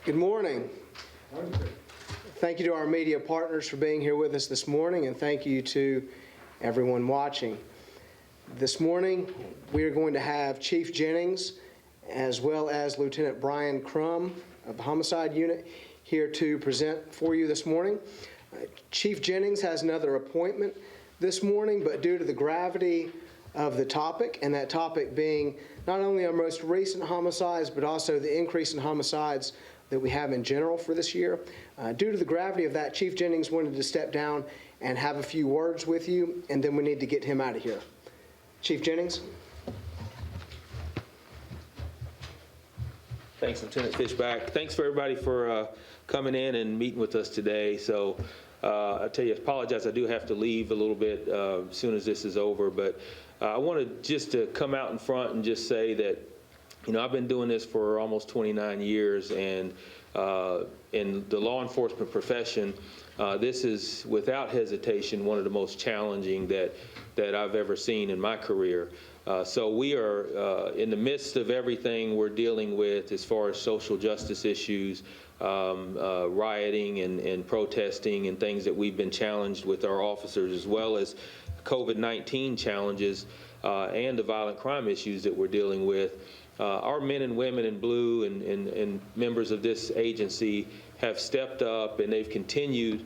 Good morning. Thank you to our media partners for being here with us this morning, and thank you to everyone watching. This morning, we are going to have Chief Jennings as well as Lieutenant Brian Crum of the Homicide Unit here to present for you this morning. Chief Jennings has another appointment this morning, but due to the gravity of the topic, and that topic being not only our most recent homicides, but also the increase in homicides that we have in general for this year. Due to the gravity of that, Chief Jennings wanted to step down and have a few words with you, and then we need to get him out of here. Chief Jennings. Thanks, Lieutenant Fishback. Thanks for everybody for coming in and meeting with us today. So I tell you, I apologize, I do have to leave a little bit as soon as this is over, but I wanted just to come out in front and just say that, you know, I've been doing this for almost 29 years, and in the law enforcement profession, this is without hesitation one of the most challenging that I've ever seen in my career. So we are in the midst of everything we're dealing with as far as social justice issues, rioting and protesting and things that we've been challenged with our officers, as well as COVID-19 challenges and the violent crime issues that we're dealing with. Our men and women in blue and members of this agency have stepped up, and they've continued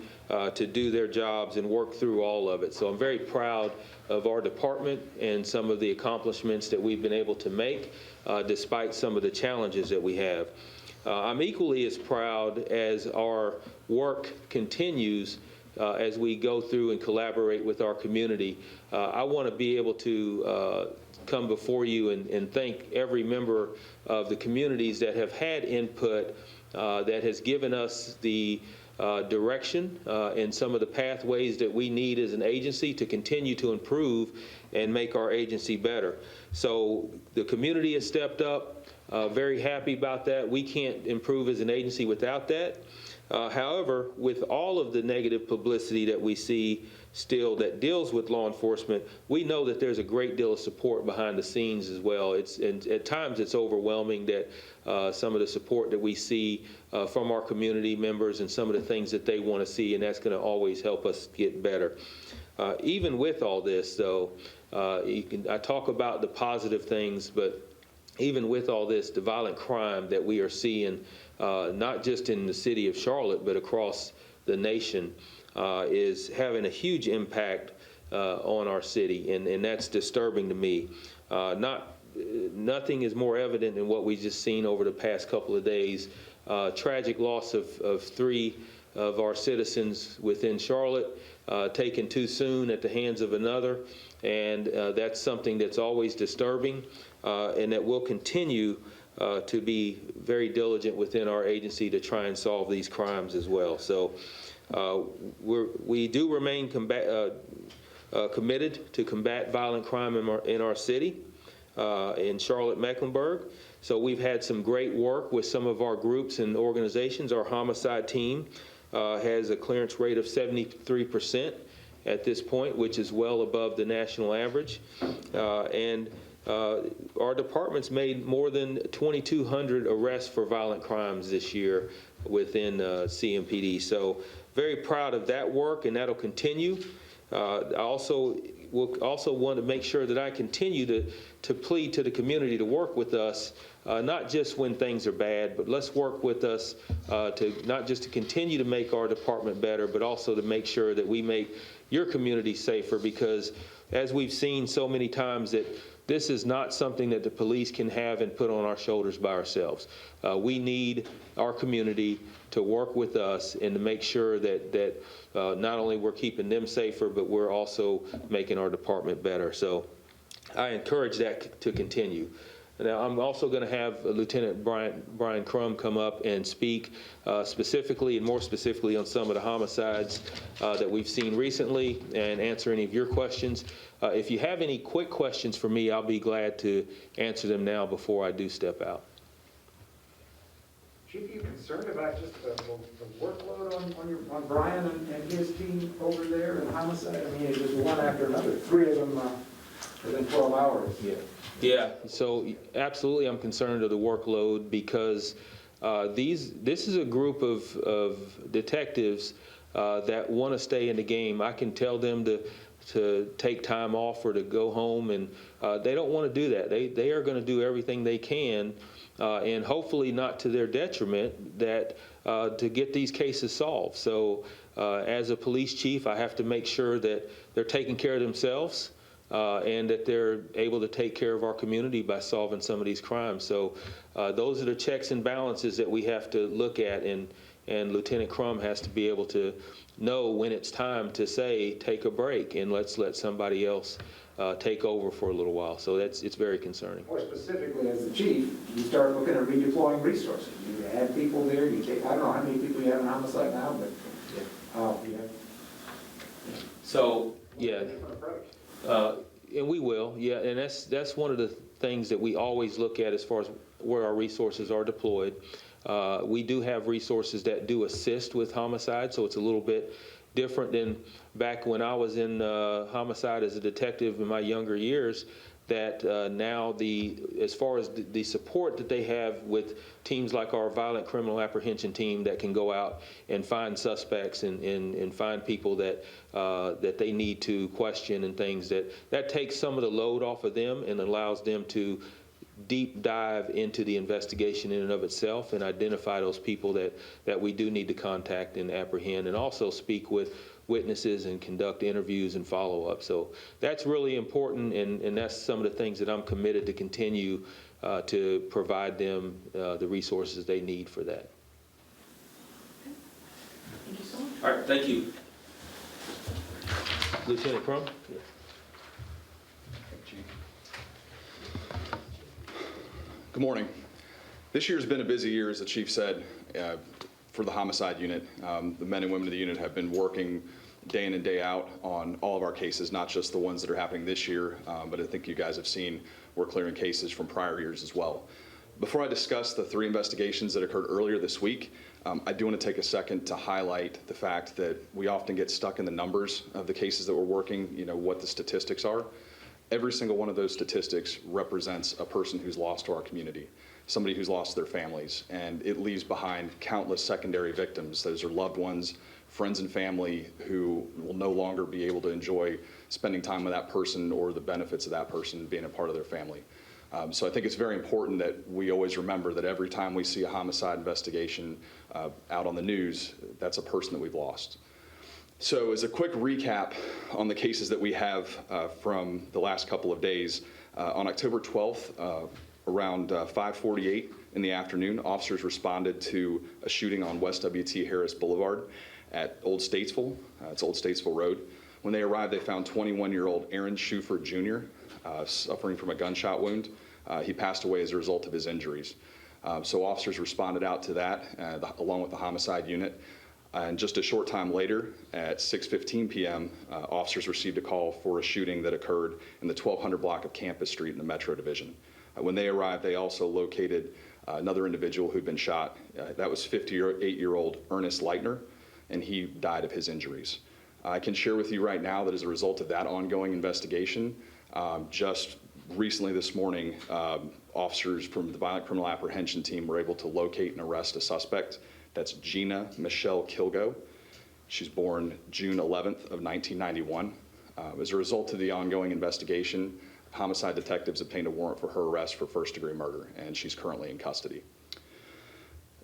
to do their jobs and work through all of it. So I'm very proud of our department and some of the accomplishments that we've been able to make despite some of the challenges that we have. I'm equally as proud as our work continues as we go through and collaborate with our community. I want to be able to come before you and thank every member of the communities that have had input that has given us the direction and some of the pathways that we need as an agency to continue to improve and make our agency better. So the community has stepped up, very happy about that. We can't improve as an agency without that. However, with all of the negative publicity that we see still that deals with law enforcement, we know that there's a great deal of support behind the scenes as well. And at times it's overwhelming that some of the support that we see from our community members and some of the things that they want to see, and that's going to always help us get better. Even with all this, though, I talk about the positive things, but even with all this, the violent crime that we are seeing, not just in the city of Charlotte, but across the nation, is having a huge impact on our city, and that's disturbing to me. Nothing is more evident than what we've just seen over the past couple of days. Tragic loss of 3 of our citizens within Charlotte, taken too soon at the hands of another, and that's something that's always disturbing, and that will continue to be very diligent within our agency to try and solve these crimes as well. So we do remain committed to combat violent crime in our city, in Charlotte-Mecklenburg. So we've had some great work with some of our groups and organizations. Our homicide team has a clearance rate of 73% at this point, which is well above the national average. And our department's made more than 2,200 arrests for violent crimes this year within CMPD. So very proud of that work, and that'll continue. I also want to make sure that I continue to plead to the community to work with us, not just when things are bad, but let's work with us to not just to continue to make our department better, but also to make sure that we make your community safer, because as we've seen so many times, that this is not something that the police can have and put on our shoulders by ourselves. We need our community to work with us and to make sure that not only we're keeping them safer, but we're also making our department better. So I encourage that to continue. Now, I'm also going to have Lieutenant Brian Crum come up and speak specifically and more specifically on some of the homicides that we've seen recently and answer any of your questions. If you have any quick questions for me, I'll be glad to answer them now before I do step out. Chief, are you concerned about just the workload on Brian and his team over there in homicide? I mean, it's just one after another, 3 of them within 12 hours. Yeah, so absolutely I'm concerned of the workload, because This is a group of detectives that want to stay in the game. I can tell them to take time off or to go home, and they don't want to do that. They are going to do everything they can, and hopefully not to their detriment, that to get these cases solved. So as a police chief, I have to make sure that they're taking care of themselves, and that they're able to take care of our community by solving some of these crimes. So those are the checks and balances that we have to look at, and Lieutenant Crum has to be able to know when it's time to say, take a break and let's let somebody else take over for a little while. So it's very concerning. More specifically, as the chief, you start looking at redeploying resources. You add people there, you take, I don't know how many people you have in homicide now, but you have. So, yeah. A different approach. And we will, yeah, and that's one of the things that we always look at as far as where our resources are deployed. We do have resources that do assist with homicide, so it's a little bit different than back when I was in homicide as a detective in my younger years, that now as far as the support that they have with teams like our violent criminal apprehension team that can go out and find suspects and find people that they need to question and things, that takes some of the load off of them and allows them to deep dive into the investigation in and of itself and identify those people that we do need to contact and apprehend, and also speak with witnesses and conduct interviews and follow up. So that's really important, and that's some of the things that I'm committed to continue to provide them the resources they need for that. Thank you so much. All right, thank you. Lieutenant Crum? Yeah. Good morning. This year's been a busy year, as the chief said, for the homicide unit. The men and women of the unit have been working day in and day out on all of our cases, not just the ones that are happening this year, but I think you guys have seen we're clearing cases from prior years as well. Before I discuss the 3 investigations that occurred earlier this week, I do want to take a second to highlight the fact that we often get stuck in the numbers of the cases that we're working, what the statistics are. Every single one of those statistics represents a person who's lost to our community, somebody who's lost their families, and it leaves behind countless secondary victims. Those are loved ones, friends and family who will no longer be able to enjoy spending time with that person or the benefits of that person being a part of their family. So I think it's very important that we always remember that every time we see a homicide investigation out on the news, that's a person that we've lost. So as a quick recap on the cases that we have from the last couple of days, on October 12th, around 5:48 in the afternoon, officers responded to a shooting on West W.T. Harris Boulevard at Old Statesville. It's Old Statesville Road. When they arrived, they found 21-year-old Aaron Shuford Jr. Suffering from a gunshot wound. He passed away as a result of his injuries. So officers responded out to that along with the homicide unit. And just a short time later, at 6:15 p.m., officers received a call for a shooting that occurred in the 1200 block of Campus Street in the Metro Division. When they arrived, they also located another individual who'd been shot. That was 58-year-old Ernest Leitner, and he died of his injuries. I can share with you right now that as a result of that ongoing investigation, just recently this morning, officers from the Violent Criminal Apprehension Team were able to locate and arrest a suspect. That's Gina Michelle Kilgo. She's born June 11th of 1991. As a result of the ongoing investigation, homicide detectives obtained a warrant for her arrest for first-degree murder, and she's currently in custody.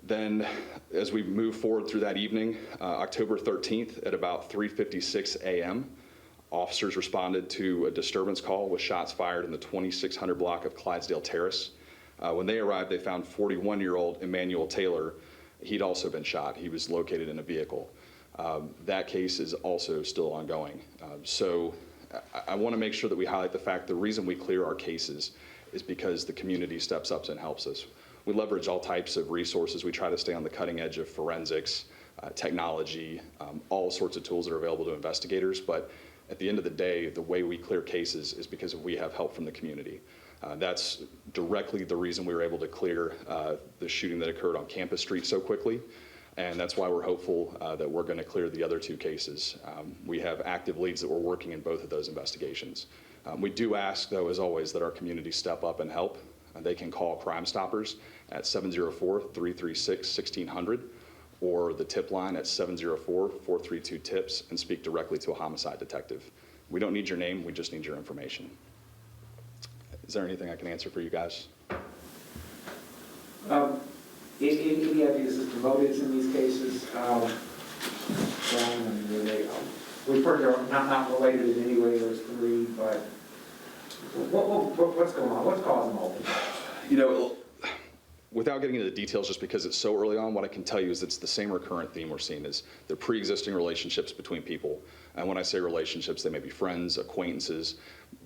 Then, as we move forward through that evening, October 13th at about 3:56 a.m., officers responded to a disturbance call with shots fired in the 2600 block of Clydesdale Terrace. When they arrived, they found 41-year-old Emmanuel Taylor. He'd also been shot. He was located in a vehicle. That case is also still ongoing. So I want to make sure that we highlight the fact the reason we clear our cases is because the community steps up and helps us. We leverage all types of resources. We try to stay on the cutting edge of forensics, technology, all sorts of tools that are available to investigators. But at the end of the day, the way we clear cases is because we have help from the community. That's directly the reason we were able to clear the shooting that occurred on Campus Street so quickly, and that's why we're hopeful that we're going to clear the other 2 cases. We have active leads that we're working in both of those investigations. We do ask, though, as always, that our community step up and help. they can call Crime Stoppers at 704-336-1600 or the tip line at 704-432-TIPS and speak directly to a homicide detective. We don't need your name, we just need your information. Is there anything I can answer for you guys? Any ideas as to motives in these cases? We've heard they're not related in any way, those three, but what's going on? What's causing all this? You know, without getting into the details, just because it's so early on, what I can tell you is it's the same recurrent theme we're seeing is the pre-existing relationships between people. And when I say relationships, they may be friends, acquaintances.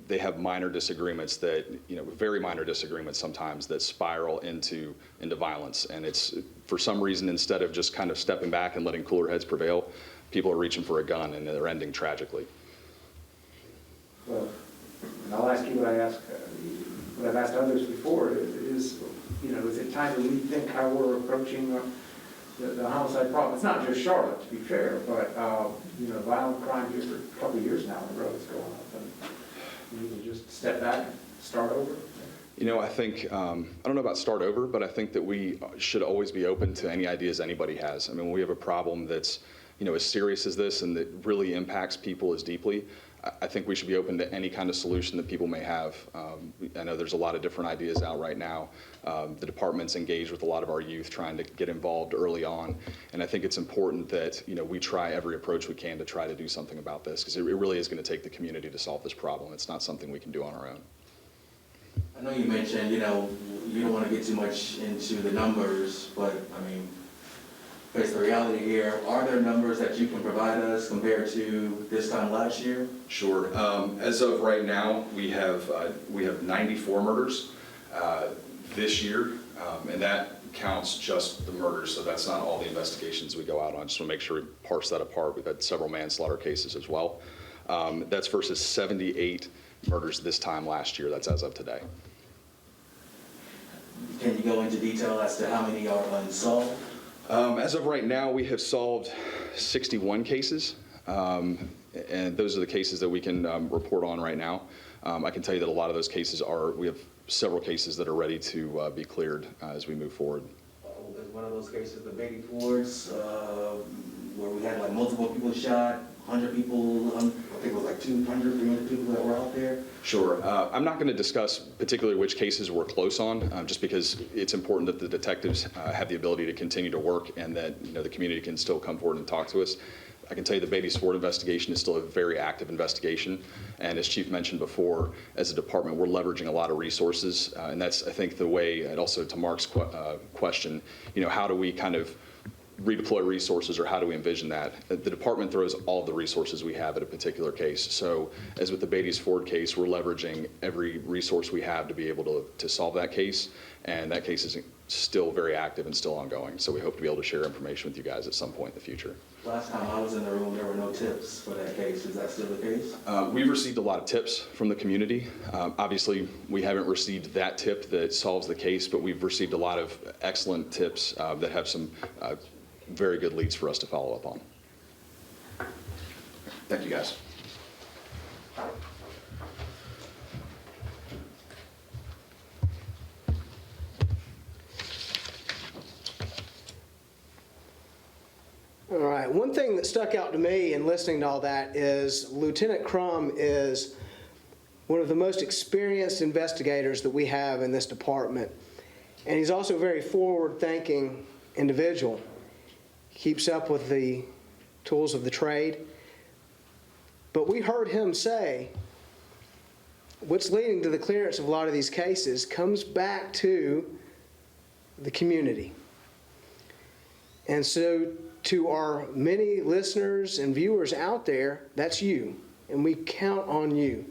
They have minor disagreements that, you know, very minor disagreements sometimes that spiral into violence. And it's, for some reason, instead of just kind of stepping back and letting cooler heads prevail, people are reaching for a gun and they're ending tragically. Well, and I'll ask you what I've asked others before, is it time to rethink how we're approaching the homicide problem? It's not just Charlotte, to be fair, but, violent crime here for a couple of years now in a row is going up. And we need to just step back and start over. You know, I think, I don't know about start over, but I think that we should always be open to any ideas anybody has. I mean, when we have a problem that's, as serious as this and that really impacts people as deeply, I think we should be open to any kind of solution that people may have. I know there's a lot of different ideas out right now. The department's engaged with a lot of our youth trying to get involved early on. And I think it's important that, we try every approach we can to try to do something about this, because it really is going to take the community to solve this problem. It's not something we can do on our own. I know you mentioned, you don't want to get too much into the numbers, but I mean, face the reality here, are there numbers that you can provide us compared to this time last year? Sure. As of right now, we have 94 murders this year, and that counts just the murders, so that's not all the investigations we go out on. Just want to make sure we parse that apart. We've had several manslaughter cases as well. That's versus 78 murders this time last year. That's as of today. Can you go into detail as to how many are unsolved? As of right now, we have solved 61 cases, and those are the cases that we can report on right now. I can tell you that a lot of those cases we have several cases that are ready to be cleared as we move forward. Is one of those cases the Beatty Fords, where we had like multiple people shot, 100 people, I think it was like 200, 300 people that were out there? Sure. I'm not going to discuss particularly which cases we're close on, just because it's important that the detectives have the ability to continue to work and that the community can still come forward and talk to us. I can tell you the Beatty Ford investigation is still a very active investigation, and as Chief mentioned before, as a department, we're leveraging a lot of resources, and that's, I think, the way, and also to Mark's question, how do we kind of redeploy resources, or how do we envision that? The department throws all of the resources we have at a particular case. So as with the Beatty's Ford case, we're leveraging every resource we have to be able to solve that case, and that case is still very active and still ongoing. So we hope to be able to share information with you guys at some point in the future. Last time I was in the room, there were no tips for that case. Is that still the case? We've received a lot of tips from the community. Obviously, we haven't received that tip that solves the case, but we've received a lot of excellent tips that have some very good leads for us to follow up on. Thank you, guys. All right, one thing that stuck out to me in listening to all that is Lieutenant Crum is one of the most experienced investigators that we have in this department. And he's also a very forward-thinking individual. Keeps up with the tools of the trade. But we heard him say what's leading to the clearance of a lot of these cases comes back to the community. And so to our many listeners and viewers out there, that's you, and we count on you.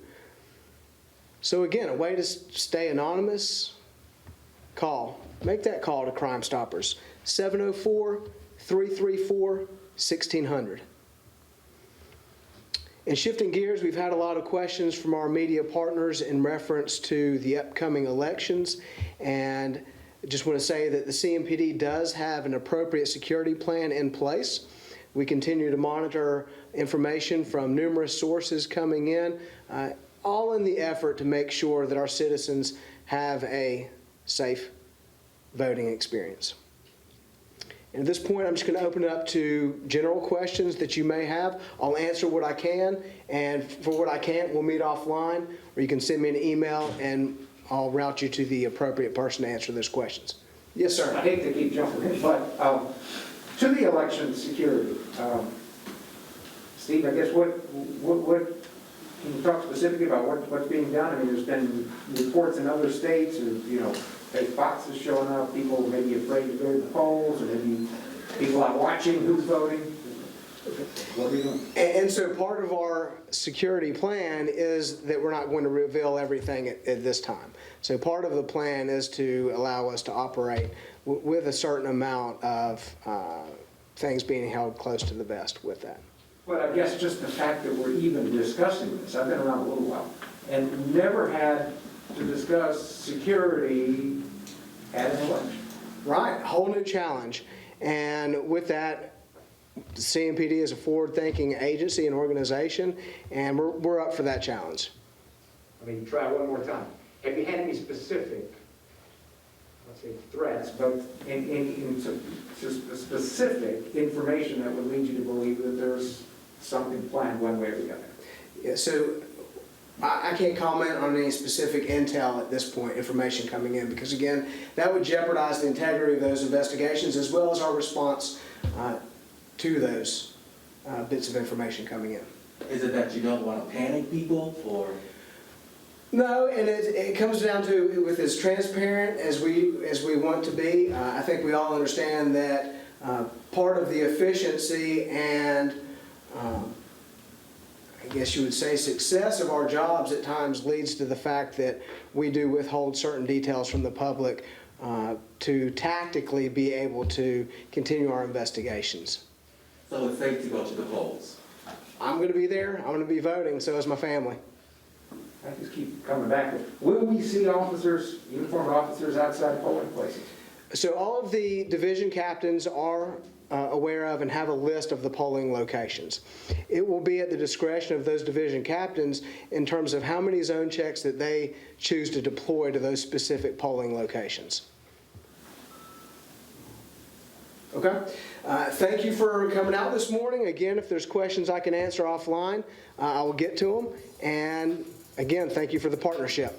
So again, a way to stay anonymous, make that call to Crime Stoppers, 704-334-1600. And shifting gears, we've had a lot of questions from our media partners in reference to the upcoming elections, and I just want to say that the CMPD does have an appropriate security plan in place. We continue to monitor information from numerous sources coming in, all in the effort to make sure that our citizens have a safe voting experience. And at this point, I'm just going to open it up to general questions that you may have. I'll answer what I can, and for what I can't, we'll meet offline, or you can send me an email, and I'll route you to the appropriate person to answer those questions. Yes, I sir. hate to keep jumping in, but to the election security, Steve, I guess can you talk specifically about what's being done? I mean, there's been reports in other states of, fake boxes showing up, people maybe afraid to go to the polls, or maybe people out watching who's voting. What are you doing? And so part of our security plan is that we're not going to reveal everything at this time. So part of the plan is to allow us to operate with a certain amount of things being held close to the vest with that. But I guess just the fact that we're even discussing this, I've been around a little while, and never had to discuss security at an election. Right, whole new challenge. And with that, the CMPD is a forward-thinking agency and organization, and we're up for that challenge. I mean, try one more time. Have you had any specific, let's say, threats, but in specific information that would lead you to believe that there's something planned one way or the other? Yeah, so I can't comment on any specific intel at this point, information coming in, because again, that would jeopardize the integrity of those investigations as well as our response to those bits of information coming in. Is it that you don't want to panic people, or? No, and it comes down to, with as transparent as we want to be, I think we all understand that part of the efficiency and I guess you would say success of our jobs at times leads to the fact that we do withhold certain details from the public to tactically be able to continue our investigations. So it's safe to go to the polls? I'm going to be there. I'm going to be voting. So is my family. I just keep coming back. Will we see officers, uniformed officers outside polling places? So all of the division captains are aware of and have a list of the polling locations. It will be at the discretion of those division captains in terms of how many zone checks that they choose to deploy to those specific polling locations. Okay. Thank you for coming out this morning. Again, if there's questions I can answer offline, I will get to them. And again, thank you for the partnership.